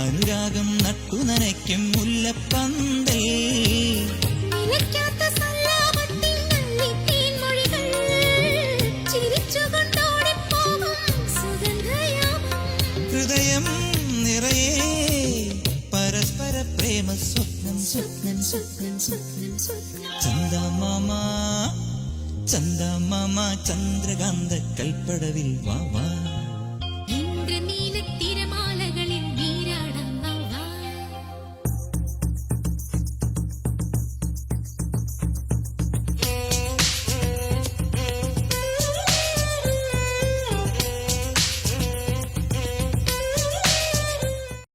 അനുരാഗം നട്ടു നനയ്ക്കും മുല്ലപ്പന്തൽ ഹൃദയം നിറയെ പരസ്പര പ്രേമ സ്വപ്നം സ്വപ്നം സ്വപ്നം സ്വപ്നം സ്വപ്നം ചന്ദമാമ ചന്ദ്രകാന്ത കൽപ്പടവിൽ വാ